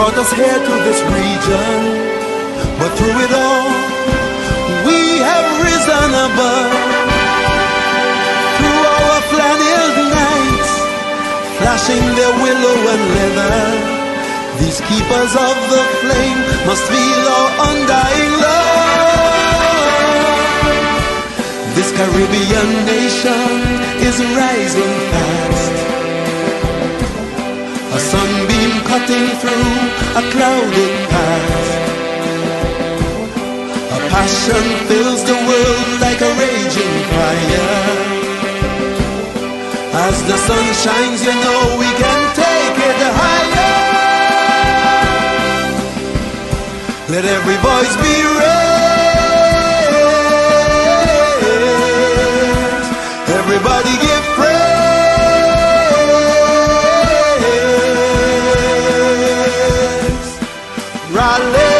brought us here to this region, but through it all, we have risen above. Through our flannel nights, flashing their willow and leather, these keepers of the flame must feel our undying love. This Caribbean nation is rising fast, a sunbeam cutting through a clouded past. A passion fills the world like a raging fire. As the sun shines, you know we can take it higher. Let every voice be raised. Everybody give praise. Rally,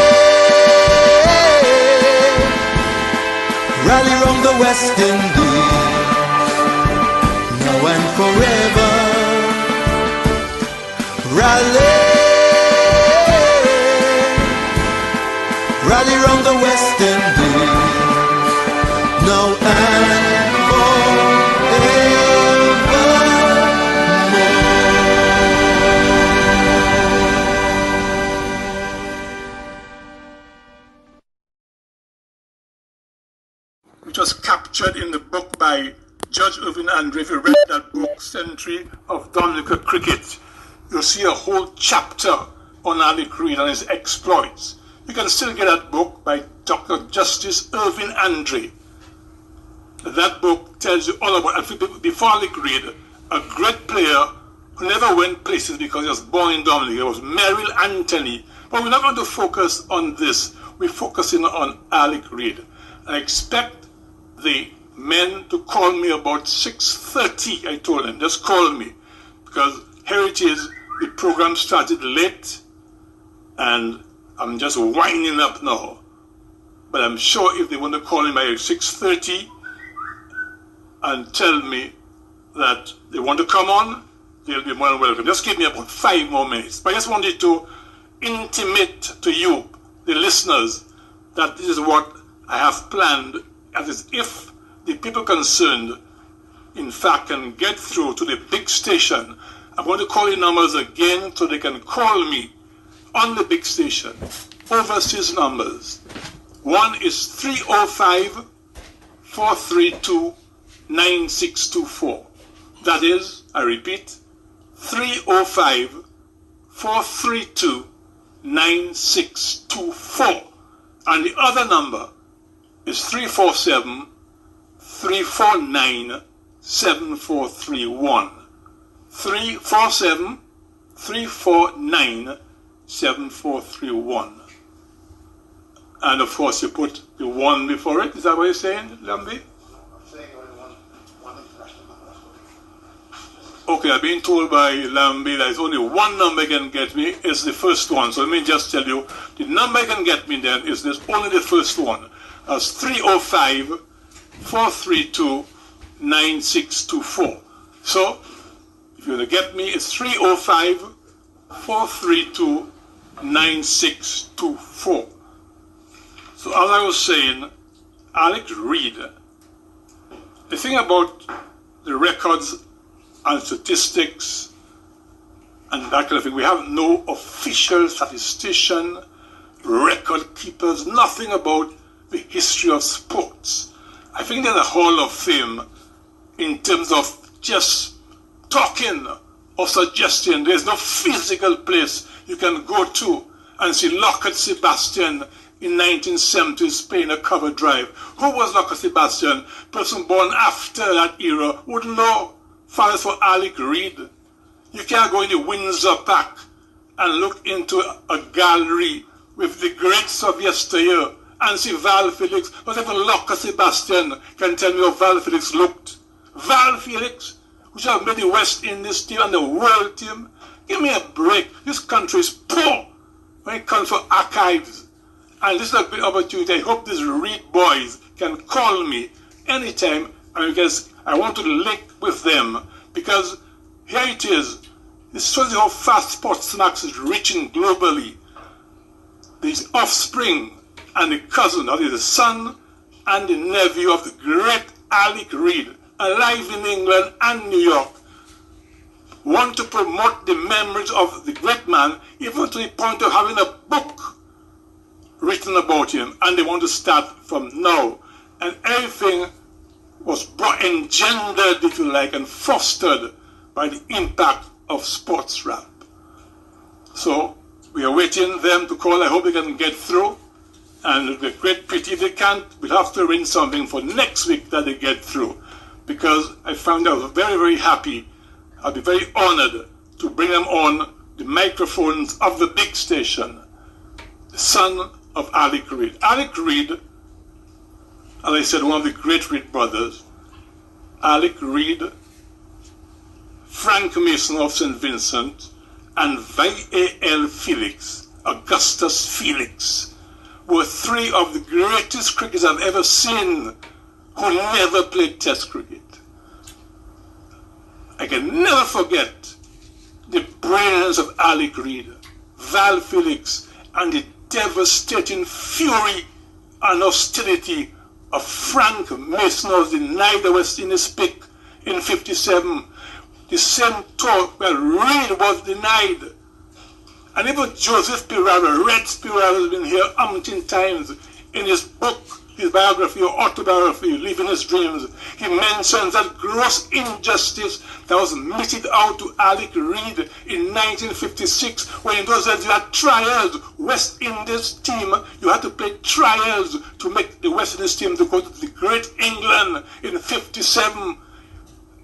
rally round the West Indies, now and forever. Rally, rally round the West Indies, now and which was captured in the book by Judge Irvin Andre. If you read that book, Century of Dominica Cricket, you'll see a whole chapter on Alec Reid and his exploits. You can still get that book by Dr. Justice Irvin Andre. That book tells you all about, before Alec Reid, a great player who never went places because he was born in Dominica. It was Merrill Anthony. But we're not going to focus on this. We're focusing on Alec Reid. I expect the men to call me about 6:30. I told them, just call me. Because here it is, the program started late, and I'm just winding up now. But I'm sure if they want to call me by 6:30 and tell me that they want to come on, they'll be more than welcome. Just give me about 5 more minutes. But I just wanted to intimate to you, the listeners, that this is what I have planned, as if the people concerned, in fact, can get through to the big station. I'm going to call the numbers again so they can call me on the big station. Overseas numbers. One is 305-432-9624. That is, I repeat, 305-432-9624. And the other number is 347-349-7431. 347-349-7431. And of course you put the 1 before it. Is that what you're saying, Lambi? Okay, I've been told by Lambi that there's only one number you can get me. It's the first one. So let me just tell you, the number you can get me then is this, only the first one. That's 305-432-9624. So, if you want to get me, it's 305-432-9624. So as I was saying, Alec Reid, the thing about the records and statistics and that kind of thing, we have no official statistician, record keepers, nothing about the history of sports. I think there's a Hall of Fame in terms of just talking or suggesting. There's no physical place you can go to and see Lockett Sebastian in 1970s playing a cover drive. Who was Lockett Sebastian? Person born after that era wouldn't know. Father for Alec Reid. You can't go in the Windsor Park and look into a gallery with the greats of yesteryear and see Val Felix. Not even Lockett Sebastian can tell me how Val Felix looked. Val Felix, which have made the West Indies team and the world team. Give me a break. This country is poor when it comes for archives. And this is a big opportunity. I hope these Reid boys can call me anytime, and because I want to link with them, because here it is. It shows you how fast sports snacks is reaching globally. The offspring and the cousin, that is the son and the nephew of the great Alec Reid, alive in England and New York, want to promote the memories of the great man, even to the point of having a book written about him, and they want to start from now. And everything was engendered, if you like, and fostered by the impact of sports rap. So we are waiting them to call. I hope they can get through. And it'll be a great pity if they can't. We'll have to arrange something for next week that they get through. Because I found I was very, very happy. I'll be very honored to bring them on the microphones of the big station. The son of Alec Reid. Alec Reid, as I said, one of the great Reid brothers. Alec Reid, Frank Mason of St. Vincent, and V.A.L. Felix, Augustus Felix, were three of the greatest cricketers I've ever seen who never played Test cricket. I can never forget the brilliance of Alec Reid, Val Felix, and the devastating fury and hostility of Frank Mason, who was denied the West Indies pick in '57. The same tour where Reid was denied. And even Joseph Pirara, Red Pirara, has been here umpteen times in his book, his biography or autobiography, Living His Dreams. He mentions that gross injustice that was meted out to Alec Reid in 1956, when in those days you had trials. West Indies team, you had to play trials to make the West Indies team to go to the great England in '57.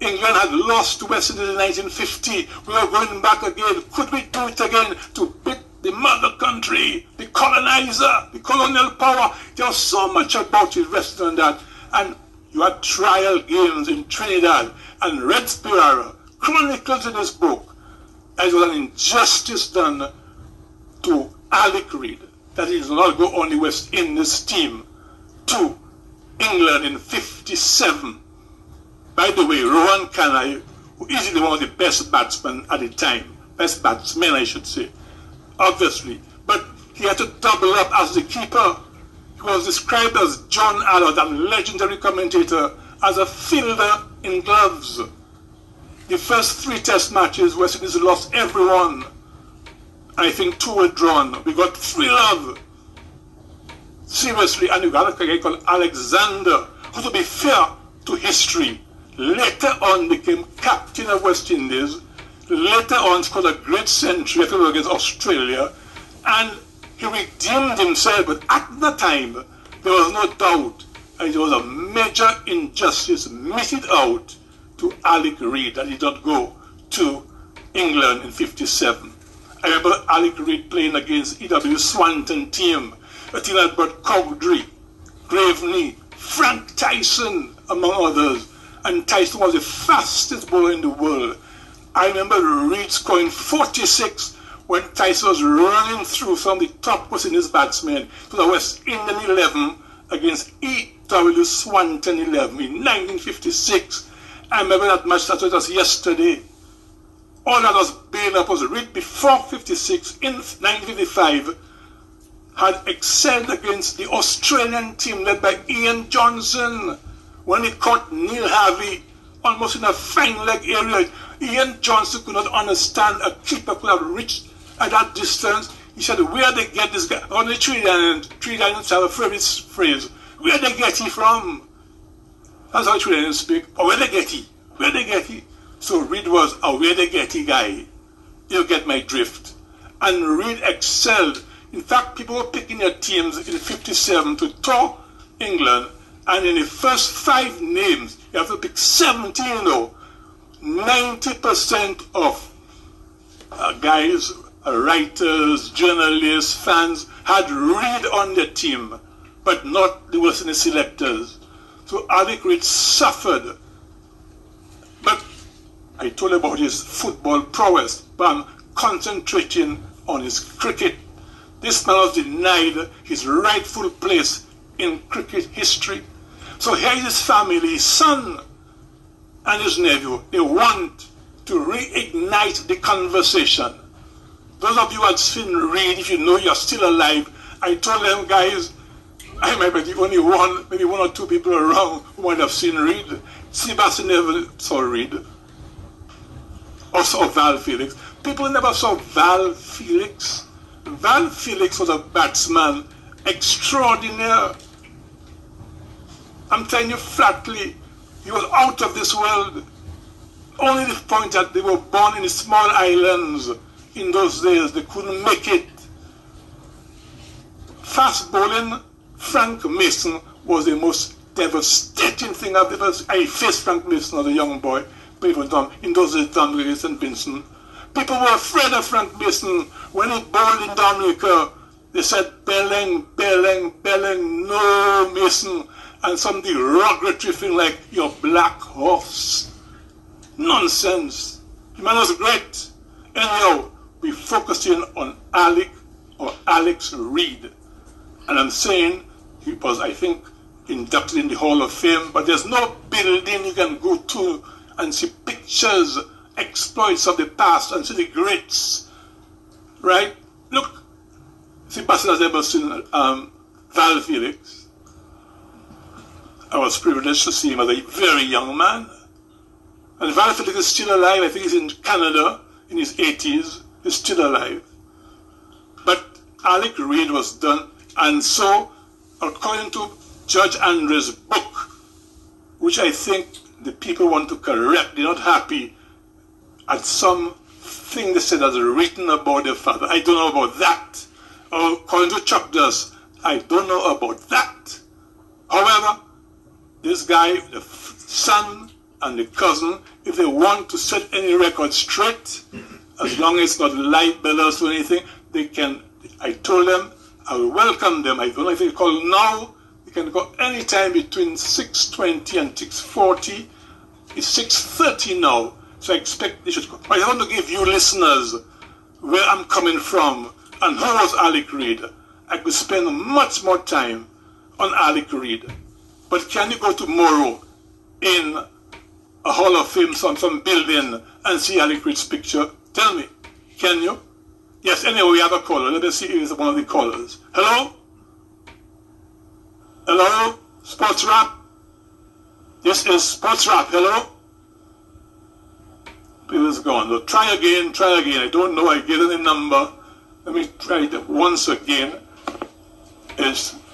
England had lost to West Indies in 1950. We were going back again. Could we do it again to beat the mother country, the colonizer, the colonial power? There was so much about it, West than that. And you had trial games in Trinidad. And Red Pirara chronicles in his book that it was an injustice done to Alec Reid, that he did not go on the West Indies team to England in '57. By the way, Rohan Kanai, who is one of the best batsmen at the time, best batsmen I should say, obviously, but he had to double up as the keeper. He was described as John Allard, that legendary commentator, as a fielder in gloves. The first 3 Test matches, West Indies lost every one. I think 2 were drawn. We got 3-love. Seriously, and you got a guy called Alexander, who, to be fair to history, later on became captain of West Indies. Later on scored a great century against Australia, and he redeemed himself. But at the time, there was no doubt, and it was a major injustice meted out to Alec Reid that he did not go to England in '57. I remember Alec Reid playing against E.W. Swanton team, a team that brought Cowdrey, Graveney, Frank Tyson, among others. And Tyson was the fastest bowler in the world. I remember Reid scoring 46 when Tyson was running through from the top West Indies batsmen to the West Indian 11 against E.W. Swanton 11 in 1956. I remember that match, that was yesterday. All that was built up was Reid before '56, in 1955, had excelled against the Australian team led by Ian Johnson. When he caught Neil Harvey almost in a fine leg area, Ian Johnson could not understand a keeper could have reached at that distance. He said, where they get this guy? On the Trinidadians have a favorite phrase, where they get he from? That's how Trinidadians speak. Or where they get he? Where they get he? So Reid was a where they get he guy. You get my drift. And Reid excelled. In fact, people were picking their teams in '57 to tour England. And in the first 5 names, you have to pick 17, 90% of guys, writers, journalists, fans had Reid on their team, but not the West Indies selectors. So Alec Reid suffered. But I told you about his football prowess, but I'm concentrating on his cricket. This man was denied his rightful place in cricket history. So here is his family, his son and his nephew. They want to reignite the conversation. Those of you who had seen Reid, if you know you're still alive, I told them, guys, I might be the only one, maybe one or two people around who might have seen Reid. Sebastian never saw Reid. Or saw Val Felix. People never saw Val Felix. Val Felix was a batsman extraordinaire. I'm telling you flatly, he was out of this world. Only the point that they were born in small islands in those days, they couldn't make it. Fast bowling, Frank Mason was the most devastating thing I've ever seen. I faced Frank Mason as a young boy, played for Dom, in those days, Dominica and St. Vincent. People were afraid of Frank Mason. When he bowled in Dominica, they said, Belling, Belling, Belling, no Mason. And some derogatory thing like, your black horse. Nonsense. The man was great. Anyhow, we focused in on Alex Reid. And I'm saying he was, I think, inducted in the Hall of Fame, but there's no building you can go to and see pictures, exploits of the past, and see the greats. Right? Look, Sebastian has ever seen Val Felix. I was privileged to see him as a very young man. And Val Felix is still alive. I think he's in Canada in his 80s. He's still alive. But Alex Reid was done. And so, according to Judge Andre's book, which I think the people want to correct, they're not happy at something they said as written about their father. I don't know about that. Or according to Chuck Doss, I don't know about that. However, this guy, the son and the cousin, if they want to set any record straight, as long as it's not libelous or anything, they can. I told them I will welcome them. I don't know if they call now. You can go anytime between 6:20 and 6:40. It's 6:30 now, so I expect they should go. But I want to give you listeners where I'm coming from and who was Alex Reid. I could spend much more time on Alex Reid. But can you go tomorrow in a Hall of Fame, some building, and see Alex Reid's picture? Tell me, can you? Yes, anyway, we have a caller. Let us see if it's one of the callers. Hello? Hello? Sports Rap? This is Sports Rap. Hello? People's gone. So try again. I don't know. I get the number. Let me try it once again.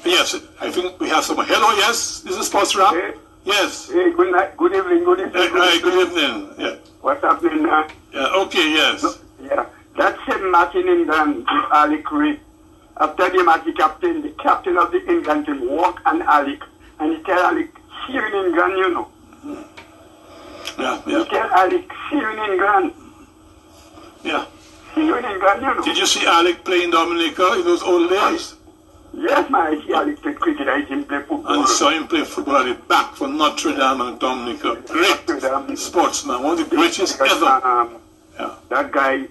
Yes, I think we have someone. Hello, yes? This is Sports Rap? Hey. Yes. Hey, good night. Good evening. Good evening. Good evening. Yeah. What's happening now? Yeah, okay, yes. Yeah. That same match in England with Alex Reid. After the match, the captain of the England team walk and Alex. And he tell Alex, see you in England, you know. Yeah. He tell Alex, see you in England. Yeah. See you in England, you know. Did you see Alex play in Dominica in those old days? Yes, man. I see Alex play cricket. I see him play football. And saw him play football at the back for Notre Dame and Dominica. Great sportsman, one of the greatest ever. Yeah. That guy,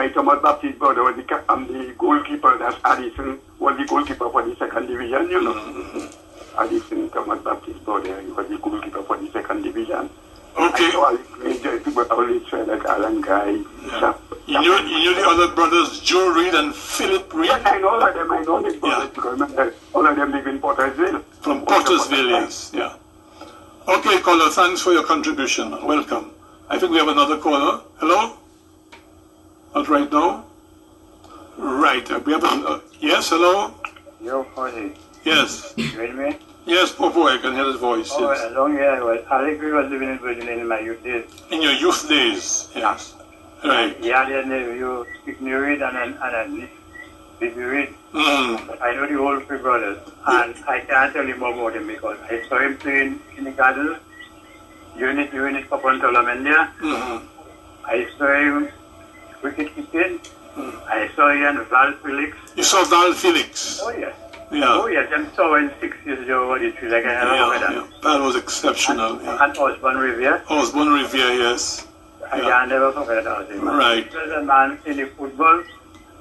Thomas Baptist brother, was the goalkeeper. That's Addison, was the goalkeeper for the second division, you know. Mm-hmm. Addison, Thomas Baptist brother, he was the goalkeeper for the second division. Okay. I saw people always say that Alan guy. Yeah. You knew the other brothers, Joe Reid and Philip Reid? Yes, I know all of them. I know the brothers because remember, all of them live in Pottersville. From Pottersville, yes. Yeah. Okay, caller, thanks for your contribution. Welcome. I think we have another caller. Hello? Not right now? Right. We have another. Yes, hello? Yo, Jorge. Yes. You hear me? Yes, Popo, I can hear his voice. Oh, yes. along here, Alex Reid was living in Virginia in my youth days. In your youth days, yes. Right. Yeah, then you speak me Reid and then Big Reid. I know the whole three brothers, and I can't tell you more about him because I saw him playing in the garden during his Cup and tournament there. I saw him wicket keeping. I saw him and Val Felix. You saw Val Felix? Oh, yes. Yeah. Oh, yes, and saw him 6 years ago, what it was like. Yeah. That was exceptional. And Osborne Riviere. Osborne Riviere, yes. I can never forget about him. Right. He was a man in the football.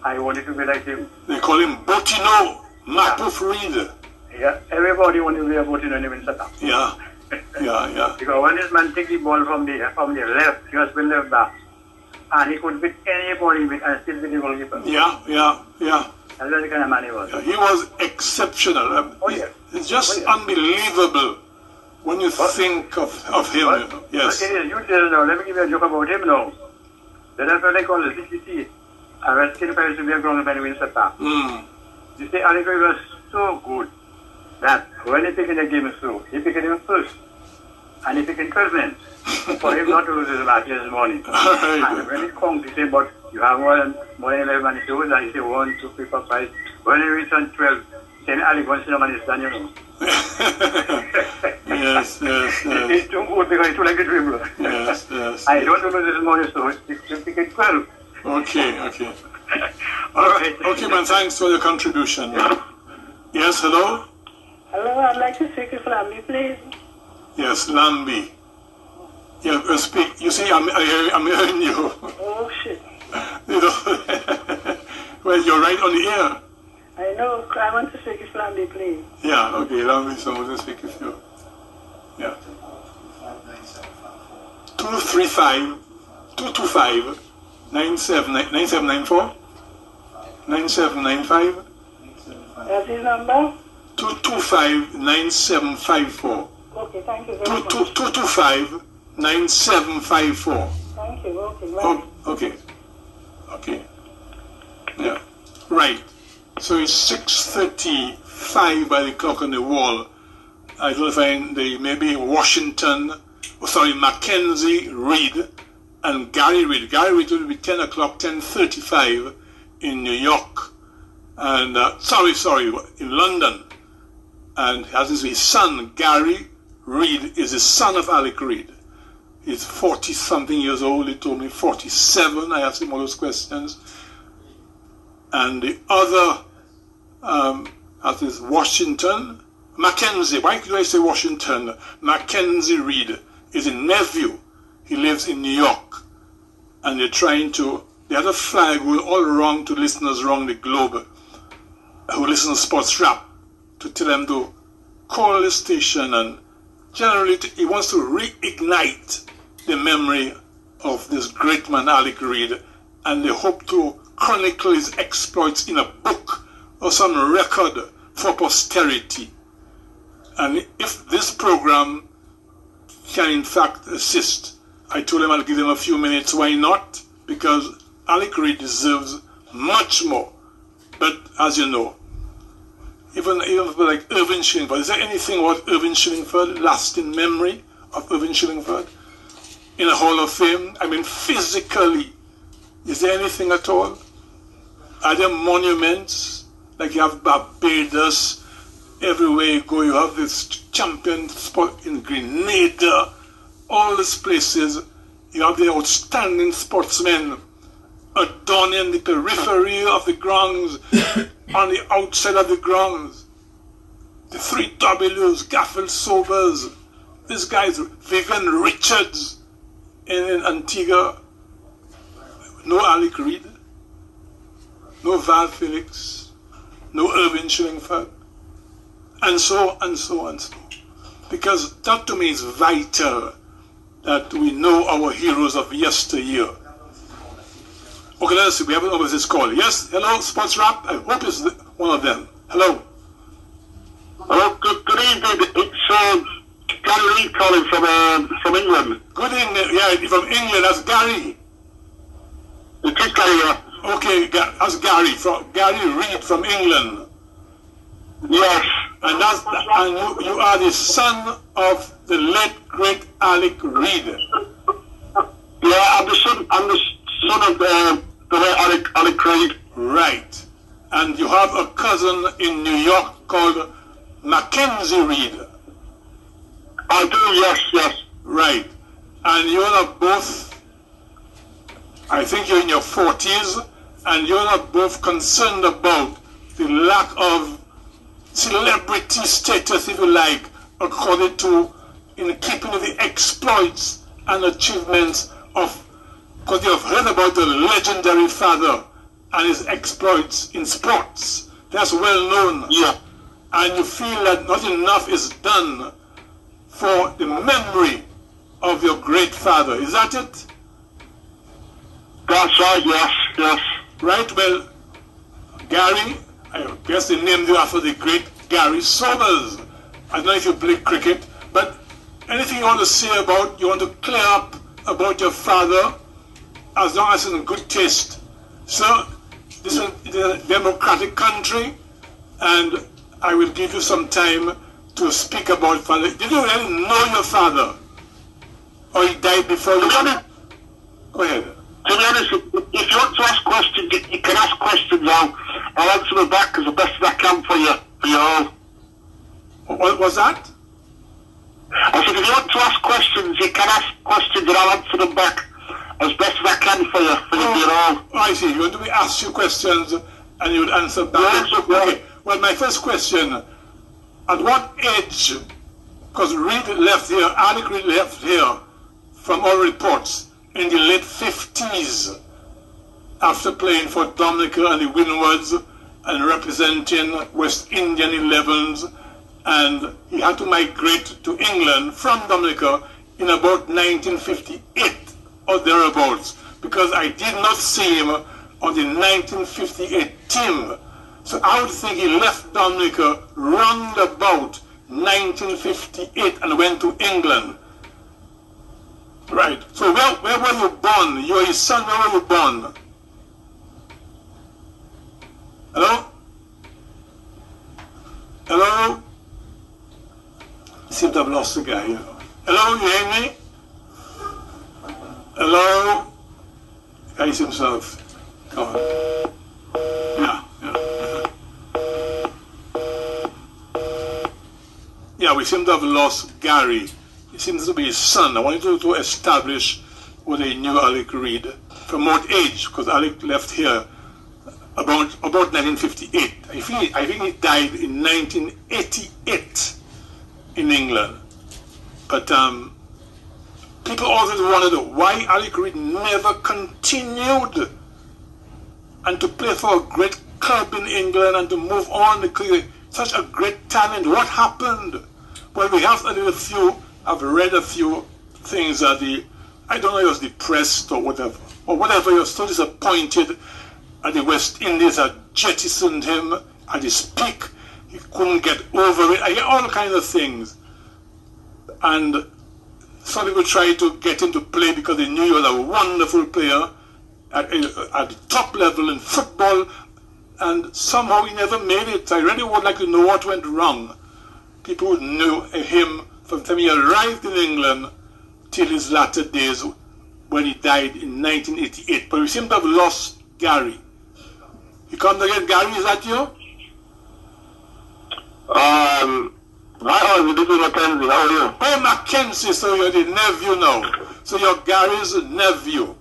I wanted to be like him. They call him Botino, Mapuf Reid. Yeah, everybody wanted to be a Botino in even Satan. Yeah. Because when this man take the ball from the left, he was been left back. and he could beat anybody and still be the goalkeeper. Yeah. That's the kind of man he was. Yeah, he was exceptional. It's just unbelievable when you think of him. Yes. You tell now, let me give you a joke about him now. That's what they call the CCT. I was still supposed to be a ground when we win Sapa. You see, Alex Reid was so good that when he picked the game through, he picked him first. And he picked 12 men for him not to lose his match this morning. And when he comes, he said, but you have more than 11 and he said, who's that? He said, 1, 2, 3, 4, 5. When he reached on 12, he said, Alex, once no man is done, you know. Yes. He's too good because he's too like a dribbler. Yes. I don't know this morning, so he's picking 12. Okay. All right. Okay, man, thanks for your contribution. Yes, hello? Hello, I'd like to speak to Flamby, please. Yes, Lambi. Yeah, speak. You see, I'm hearing you. Oh, shit. You know, well, you're right on the air. I know. I want to speak to Flamby, please. Yeah, okay, Lambi, someone to speak with you. Yeah. 225 9794 9795. That's his number? 225 9754. Okay, thank you very much. 225 9754. Thank you, okay, bye. Okay. Yeah. Right. So it's 6:35 by the clock on the wall. I don't find maybe Mackenzie Reid and Gary Reid. Gary Reid will be 10 o'clock, 10:35 in New York. And, in London. And as is his son, Gary Reid is the son of Alec Reid. He's 40-something years old. He told me 47. I asked him all those questions. And the other, that is Washington, Mackenzie. Why do I say Washington? Mackenzie Reid is a nephew. He lives in New York. And they had a flag going all around to listeners around the globe who listen to Sports Rap to tell them to call the station, and generally he wants to reignite the memory of this great man Alec Reid, and they hope to chronicle his exploits in a book or some record for posterity. And if this program can in fact assist, I told him I'll give him a few minutes. Why not? Because Alec Reid deserves much more. But as you know, even like Irving Shillingford, is there anything about Irving Shillingford, lasting memory of Irving Shillingford in a Hall of Fame? I mean, physically, is there anything at all? Are there monuments? Like you have Barbados, everywhere you go, you have this champion sport in Grenada, all these places, you have the outstanding sportsmen adorning the periphery of the grounds, on the outside of the grounds. The 3 W's, Gaffel Sobers, this guy's Vivian Richards in Antigua, no Alec Reid, no Val Felix, no Irving Shillingford, and so. Because that to me is vital, that we know our heroes of yesteryear. Okay, let's see. We have an overseas call. Yes, hello, Sports Rap. I hope it's one of them. Hello. Hello, good evening. It's Gary Reid calling from England. Good evening. Yeah, from England. That's Gary. It is Gary, yeah. Okay, that's Gary Reid from England. Yes. And you are the son of the late great Alec Reid. Yeah, I'm the son of the late Alec Reid. Right. And you have a cousin in New York called Mackenzie Reid. I do, yes. Right. And you are both, I think you're in your 40s, and you're not both concerned about the lack of celebrity status, if you like, according to, in keeping with the exploits and achievements of, because you have heard about the legendary father and his exploits in sports. That's well known. Yeah. And you feel that not enough is done for the memory of your great father. Is that it? That's right, yes, yes. Right, well, Gary, I guess they named you after the great Gary Somers. I don't know if you play cricket, but anything you want to say about, you want to clear up about your father, as long as it's in good taste. So, this is a democratic country, and I will give you some time to speak about father. Did you really know your father? Or he died before you? Go ahead. To be honest, if you want to ask questions, you can ask questions now. I'll answer them back as the best I can for you all. What was that? I said, if you want to ask questions, you can ask questions and I'll answer them back as best as I can for you all. Oh, I see. You want to ask you questions and you would answer back. Yes, okay. Well, my first question, at what age, because Reid left here, Alec Reid left here from all reports in the late 50s after playing for Dominica and the Windwards and representing West Indian 11s, and he had to migrate to England from Dominica in about 1958 or thereabouts, because I did not see him on the 1958 team. So I would think he left Dominica round about 1958 and went to England. Right. So where were you born? You are his son. Where were you born? Hello? Hello? I seem to have lost the guy, you know. Hello, you hear me? Hello? The guy seems to have gone. Yeah. Yeah, we seem to have lost Gary. It seems to be his son. I wanted to establish whether he knew Alec Reid from what age, because Alec left here about 1958. I think he died in 1988 in England. But people always wondered why Alec Reid never continued and to play for a great club in England and to move on. Such a great talent. What happened? Well, we have I've read a few things that I don't know, he was depressed or whatever, he was so disappointed at the West Indies had jettisoned him at his peak. He couldn't get over it. I hear all kinds of things. And some people tried to get him to play because they knew he was a wonderful player at the top level in football, and somehow he never made it. I really would like to know what went wrong. People who knew him from the time he arrived in England till his latter days when he died in 1988. But we seem to have lost Gary. You come again, Gary, is that you? Hi, this is Mackenzie. How are you? Oh, Mackenzie, so you're the nephew now. So you're Gary's nephew.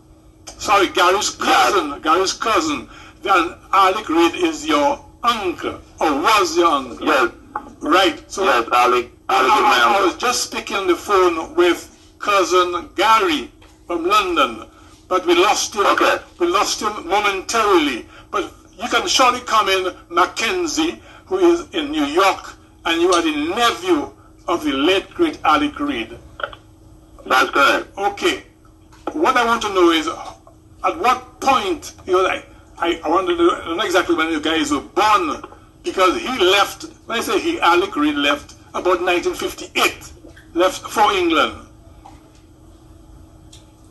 Sorry, Gary's cousin. Yes. Gary's cousin. Then Alec Reid is your uncle, or was your uncle. Yes. Right. So yes, Alec. I was just speaking on the phone with cousin Gary from London, but we lost him. Okay. We lost him momentarily. But you can surely come in, Mackenzie, who is in New York, and you are the nephew of the late great Alec Reid. That's correct. Okay. What I want to know is, at what point, I want to know exactly when you guys were born, because he left, when I say he, Alec Reid left about 1958, left for England.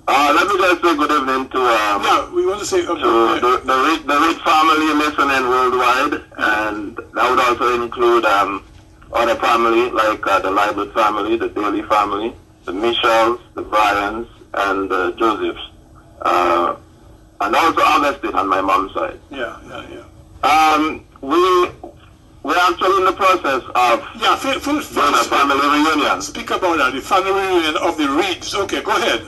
Let me just say good evening to yeah, we want to say the Reid family listening worldwide, and that would also include other family like the Lindo family, the Daly family, the Michells, the Bryans, and the Josephs, and also Augustine on my mom's side. Yeah. We're actually in the process of doing a family reunion. Speak about that, the family reunion of the Reids. Okay, go ahead.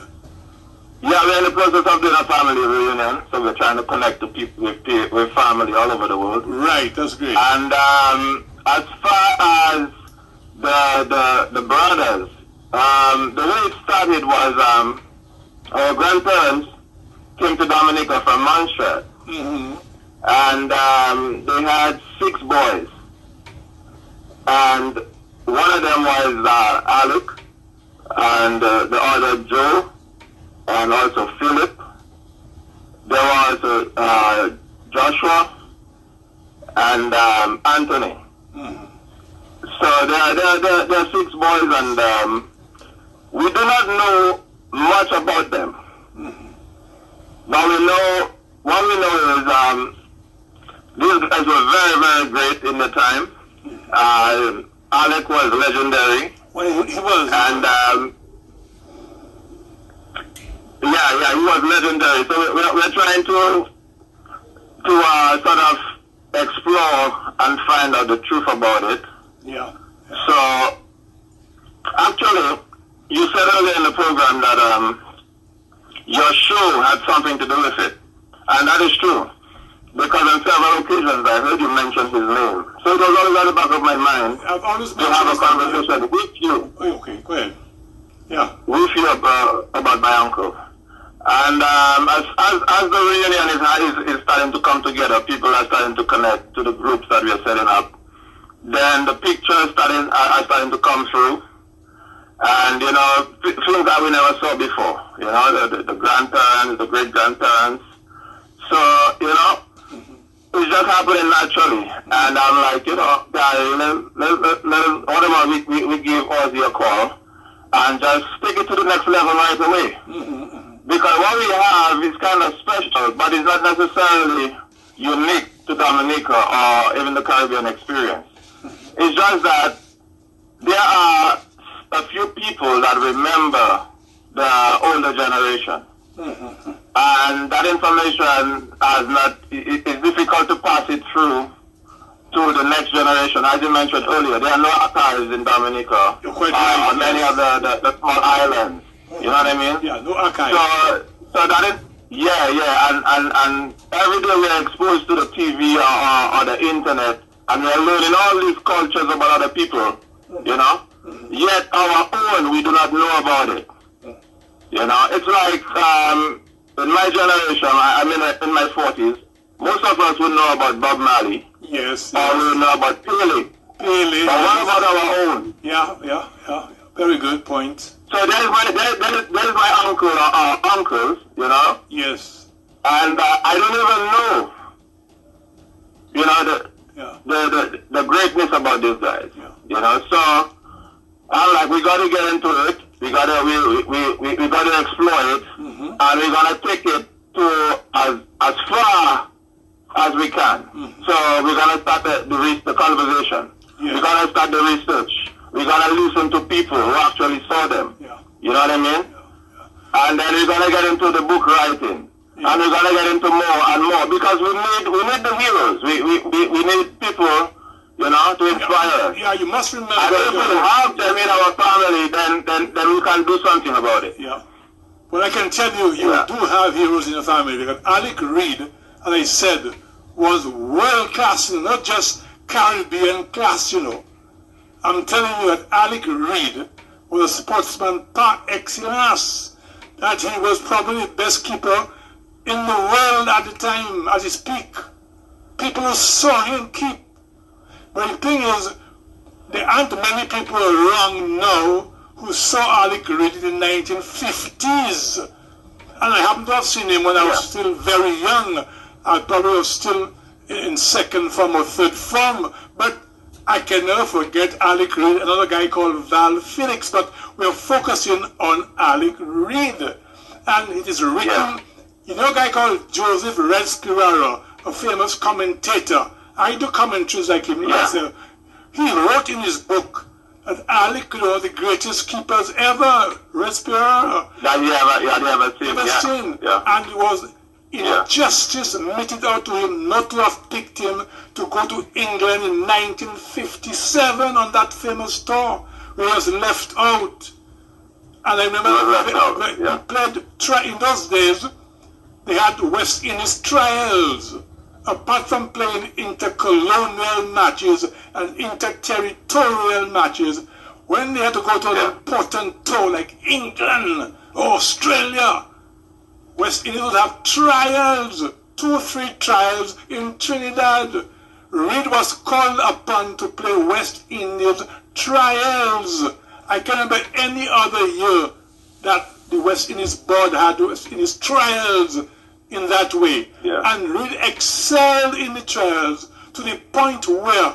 Yeah, we're in the process of doing a family reunion, so we're trying to connect to people with family all over the world. Right, that's great. And as far as the brothers, the way it started was our grandparents came to Dominica from Montreal, and they had 6 boys, and one of them was Alec, and the other Joe, and also Philip, there was Joshua and Anthony. So there are 6 boys, and we do not know much about them. But what we know is these guys were very, very great in the time. Alec was legendary. Well, he was. And yeah, he was legendary. So we're trying to sort of explore and find out the truth about it. Yeah. So actually, you said earlier in the program that your show had something to do with it, and that is true. Because on several occasions I heard you mention his name. So it was always at the back of my mind I've always to have a conversation with you. Oh, okay, go ahead. Yeah. With you about my uncle. And as the reunion is starting to come together, people are starting to connect to the groups that we are setting up. Then the pictures are starting to come through. And, you know, things that we never saw before. You know, the grandparents, the great-grandparents. So, you know, it's just happening naturally. And I'm like, you know, guys, whatever we give Ozzy a call and just take it to the next level right away. Because what we have is kind of special, but it's not necessarily unique to Dominica or even the Caribbean experience. It's just that there are a few people that remember the older generation. And that information it's difficult to pass it through to the next generation. As you mentioned earlier, there are no archives in Dominica or many of the small islands. You know what I mean? Yeah, no archives. So that is, and every day we're exposed to the TV or the internet, and we're learning all these cultures about other people, you know? Yet our own, we do not know about it. You know, it's like in my generation, I'm in my 40s, most of us would know about Bob Marley. Yes. Or we would know about Pele. But what about our own? Yeah. Very good point. So there is my uncle or uncles, you know? Yes. And I don't even know, you know, the greatness about these guys. Yeah. You know, so I'm like, we got to get into it. We got to explore it, and we're gonna take it to as far as we can. So we're gonna start the conversation. Yeah. We're gonna start the research. We're gonna listen to people who actually saw them. Yeah. You know what I mean? Yeah. And then we're gonna get into the book writing, and we're gonna get into more and more because we need the heroes. We need people, you know, to inspire us. Yeah, you must remember. And if we have them in our family, then we can do something about it. Yeah. Well, I can tell you, you do have heroes in your family because Alec Reid, as I said, was world class, not just Caribbean class, you know. I'm telling you that Alec Reid was a sportsman par excellence. That he was probably the best keeper in the world at the time, at his peak. People saw him keep. But the thing is, there aren't many people around now who saw Alec Reid in the 1950s. And I happen to have seen him when I was still very young. I probably was still in second form or third form. But I can never forget Alec Reid, another guy called Val Felix. But we're focusing on Alec Reid. And it is written, you know a guy called Joseph Red Spiraro, a famous commentator. I do commentaries like him myself. He wrote in his book that Alec was the greatest keepers ever, Red Spiraro. That you ever seen. Yeah. And it was injustice meted out to him not to have picked him to go to England in 1957 on that famous tour where he was left out. And I remember they played, in those days, they had West Indies trials. Apart from playing intercolonial matches and interterritorial matches, when they had to go to an important tour like England or Australia, West Indies would have trials, 2 or 3 trials in Trinidad. Reid was called upon to play West Indies trials. I can't remember any other year that the West Indies board had West Indies trials. in that way. Yeah. And Reid excelled in the trials to the point where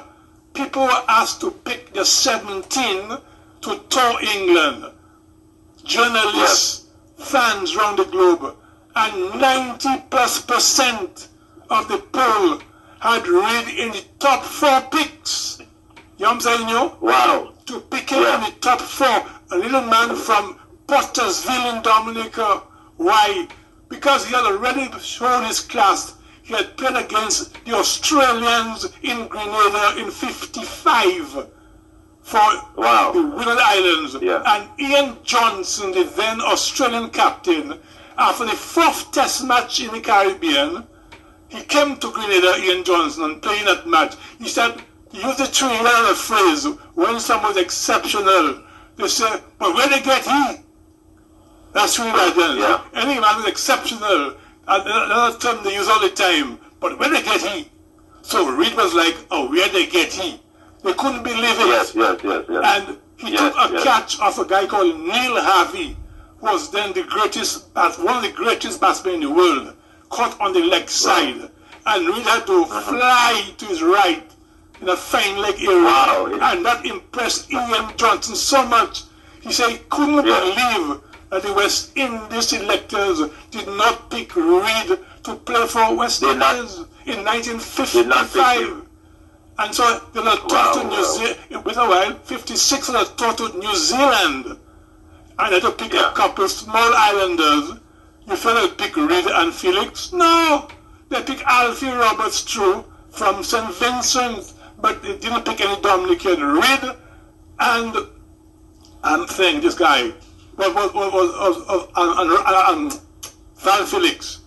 people were asked to pick the 17 to tour England. Journalists, fans around the globe, and 90+% of the poll had Reid in the top 4 picks. You know what I'm saying, you? Wow. To pick him in the top 4. A little man from Pottersville in Dominica. Why? Because he had already shown his class. He had played against the Australians in Grenada in 55 for the Windward Islands. Yeah. And Ian Johnson, the then Australian captain, after the 4th test match in the Caribbean, he came to Grenada, Ian Johnson, and playing that match. He said, he used the three-letter phrase, when someone was exceptional, they say, but where they get he? That's really right then. Yeah. Any man was exceptional. Another term they use all the time, but where they get he? So Reid was like, oh, where they get he? They couldn't believe it. Yes. And he took a catch off a guy called Neil Harvey, who was then the greatest, one of the greatest batsmen in the world, caught on the leg side. And Reid had to fly to his right in a fine leg area. And that impressed Ian Johnson so much. He said he couldn't believe that the West Indies selectors did not pick Reid to play for West Indies in 1955. And so they were taught to New Zealand, with a while, 56 were taught to New Zealand. And they had to pick a couple small islanders. You felt they'd pick Reid and Felix? No! They picked Alfie Roberts True from St. Vincent, but they didn't pick any Dominican. Reid and I'm saying this guy Val Felix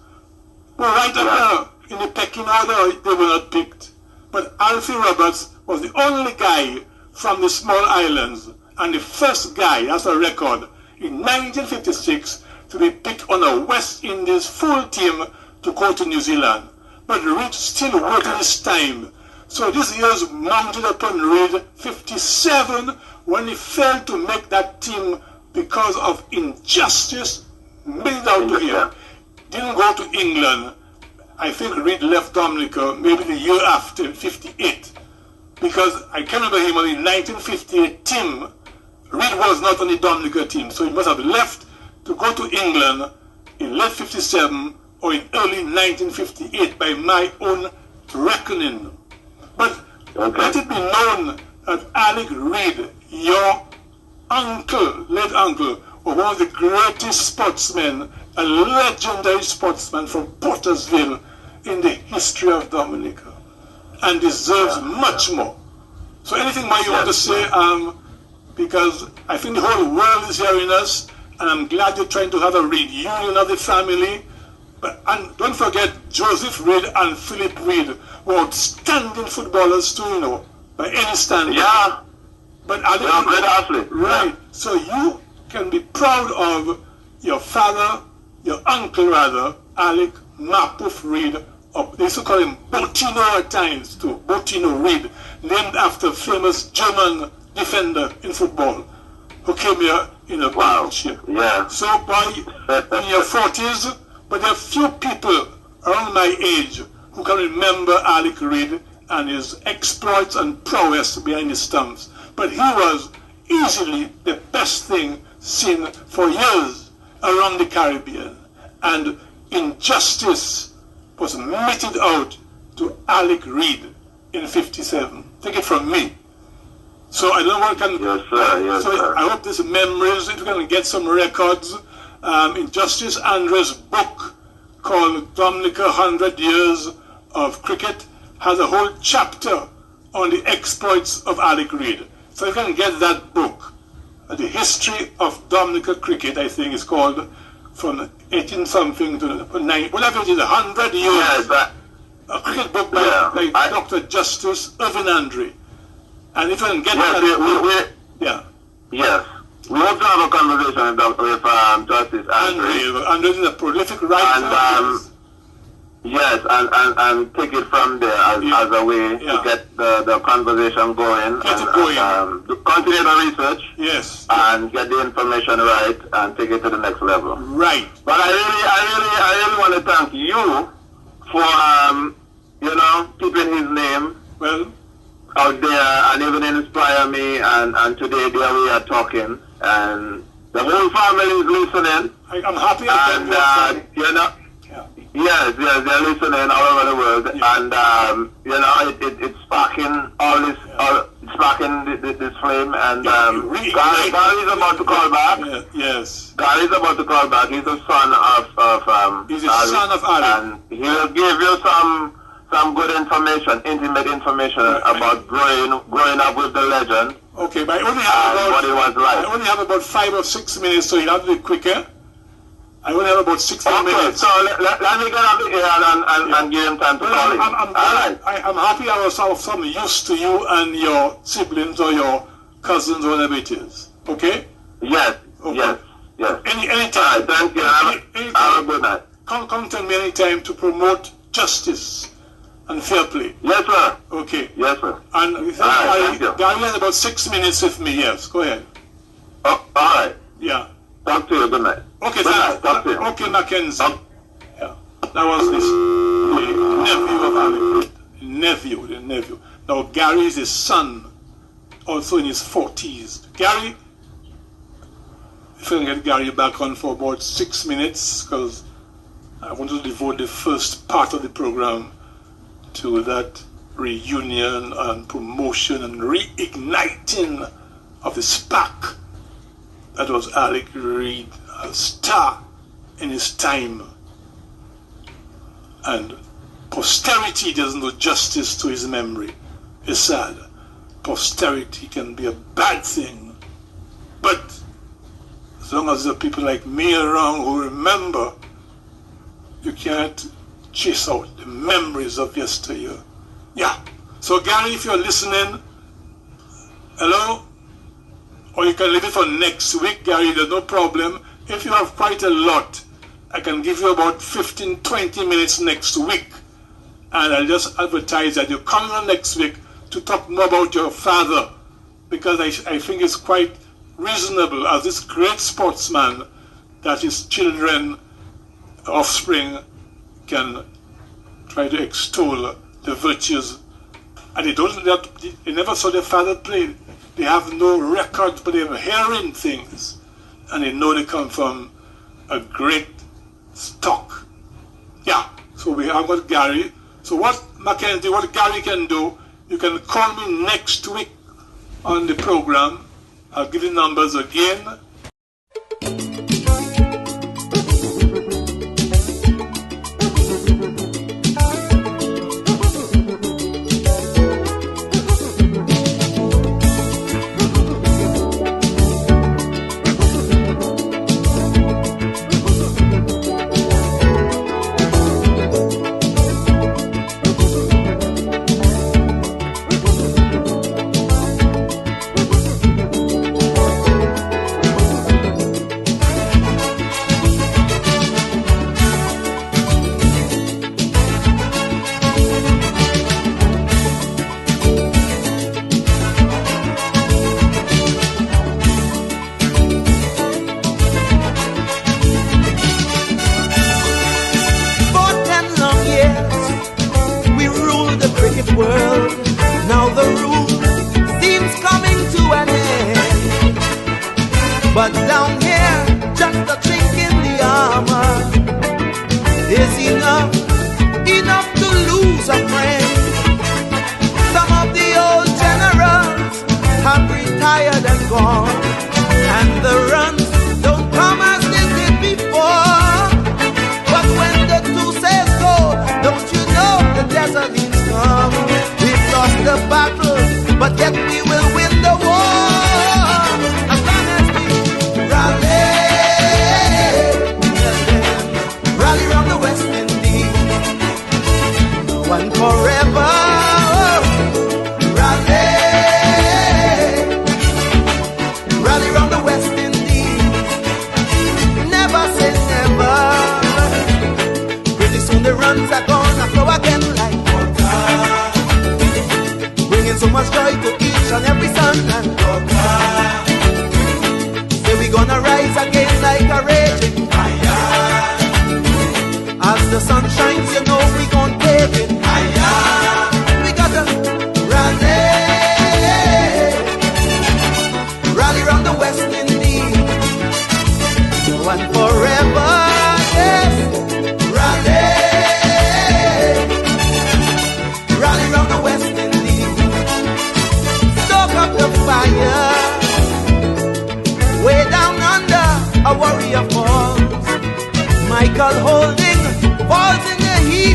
were right up there in the pecking order. They were not picked. But Alfie Roberts was the only guy from the small islands and the first guy, that's a record, in 1956 to be picked on a West Indies full team to go to New Zealand. But Reid still waited his time. So this year's mounted upon Reid 57 when he failed to make that team because of injustice, made out to him. Didn't go to England. I think Reid left Dominica maybe the year after, 58. Because I can remember him on the 1958 team. Reid was not on the Dominica team, so he must have left to go to England in late 57 or in early 1958 by my own reckoning. But let it be known that Alec Reid, your uncle, late uncle, was one of the greatest sportsmen, a legendary sportsman from Pottersville in the history of Dominica, and deserves much more. So anything more you want to say, because I think the whole world is hearing us, and I'm glad you're trying to have a reunion of the family. And don't forget, Joseph Reid and Philip Reid were outstanding footballers too, you know, by any standard. Yeah. But are they great athlete. Right. So you can be proud of your father, your uncle rather, Alec Mapuf Reid. They used to call him Botino at times too, Botino Reid, named after famous German defender in football who came here in a partnership. Yeah. So by in your 40s, but there are few people around my age who can remember Alec Reid and his exploits and prowess behind the stumps. But he was easily the best thing seen for years around the Caribbean. And injustice was meted out to Alec Reid in 57. Take it from me. So I don't know what can... Yes, sir. Yes, so sir. I hope this memories, if we can get some records. In Justice Andre's book called Dominica 100 Years of Cricket has a whole chapter on the exploits of Alec Reid. So you can get that book. The History of Dominica Cricket, I think is called, from 18-something to 9, whatever it is, 100 years. Yeah, a cricket book by Dr. Justice Irvin Andre. And if you can get that book, Yes. We also have a conversation with Justice Andre. Andre is a prolific writer. And, Yes, and take it from there as a way to get the conversation going. Continue the research. Yes. And get the information right and take it to the next level. Right. But I really want to thank you for keeping his name out there and even inspire me. And today there we are talking, and the whole family is listening. I'm happy. Yes, they're listening all over the world, and it's sparking all this, sparking this flame. And Gary is about to call back. Yes, Gary is about to call back. He's a son of he's a son of Ali, and he'll give you some good information, intimate information about growing up with the legend. Okay, but I only have what it was like. I only have about 5 or 6 minutes, so you'll have to be quicker. I only have about 16 minutes. So let me get up here and give him time to call in. I'm happy I was of some use to you and your siblings or your cousins or whatever it is. Okay? Yes. Okay. Yes. Anytime. All right, thank you. Have a good night. Come tell me anytime to promote justice and fair play. Yes, sir. Okay. Yes, sir. And thank you. Gary has about 6 minutes with me. Yes, go ahead. Oh, all right. Yeah. Talk to you. Good night. Okay, good night. Talk to you. Okay, Mackenzie. Yeah. That was the nephew of Ali. The nephew. Now, Gary is his son, also in his 40s. Gary, if I can get Gary back on for about 6 minutes, because I want to devote the first part of the program to that reunion and promotion and reigniting of the spark that was Alec Reid, a star in his time. And posterity doesn't do justice to his memory. It's sad. Posterity can be a bad thing. But as long as there are people like me around who remember, you can't chase out the memories of yesteryear. Yeah. So Gary, if you're listening, hello? Or you can leave it for next week, Gary, there's no problem. If you have quite a lot, I can give you about 15, 20 minutes next week. And I'll just advertise that you're coming on next week to talk more about your father. Because I think it's quite reasonable as this great sportsman that his children, offspring, can try to extol the virtues. And they never saw their father play. They have no records, but they're hearing things. And they know they come from a great stock. Yeah, so we have got Gary. So what Mackenzie, what Gary can do, you can call me next week on the program. I'll give you numbers again.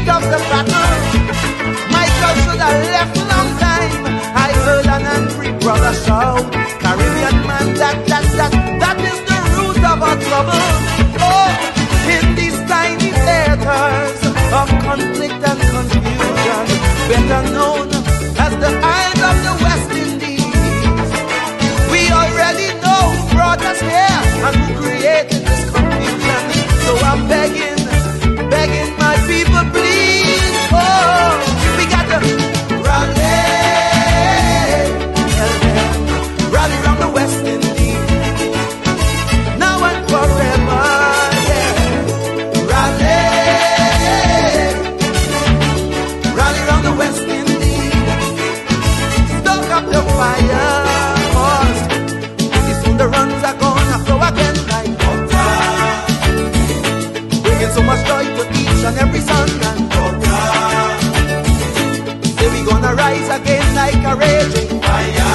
heat of the battle, Michael should have left long time. I heard an angry brother shout, Caribbean man, that is the root of our trouble. Oh, in these tiny theaters of conflict and confusion, better known as the Isles of the West Indies, we already know who brought us here and who created this confusion. So I'm begging my people, please, oh, we got to rally around the West Indies, now and forever, yeah. Rally around the West Indies, stoke up the fire, cause pretty soon the runs are gonna flow again like water, bringing so much joy to each and every son and daughter. Say we gonna rise again like a raging fire.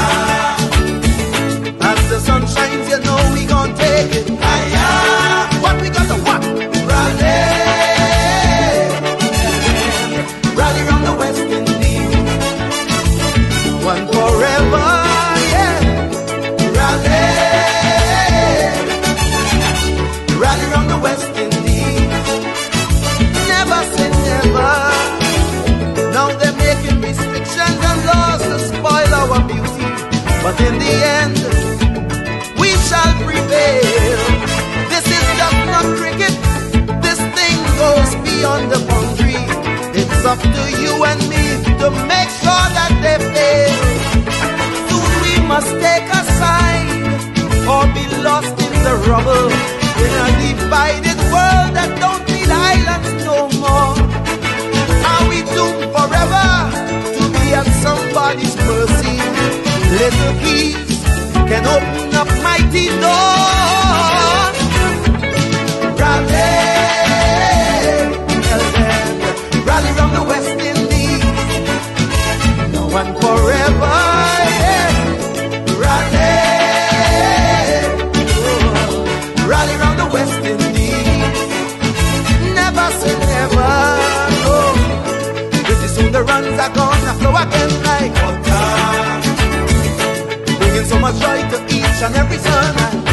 As the sun shines, you know we gon' take it higher. What we got to what? Rally round the West Indies, one forever, yeah. Rally round the West Indies, never say never. Now they're making restrictions and laws to spoil our beauty, but in the end, we shall prevail. This is just not cricket. This thing goes beyond the boundary. It's up to you and me to make sure that they fail. Soon we must take a side or be lost in the rubble in a divided world that don't need islands no more. Are we doomed forever to be at somebody's mercy? Little keys can open up mighty doors. Rally round the West Indies, now and forever, yeah. Rally round the West Indies, never say never, no. Pretty soon the runs are gonna flow again like water, bringing so much joy to each and every son and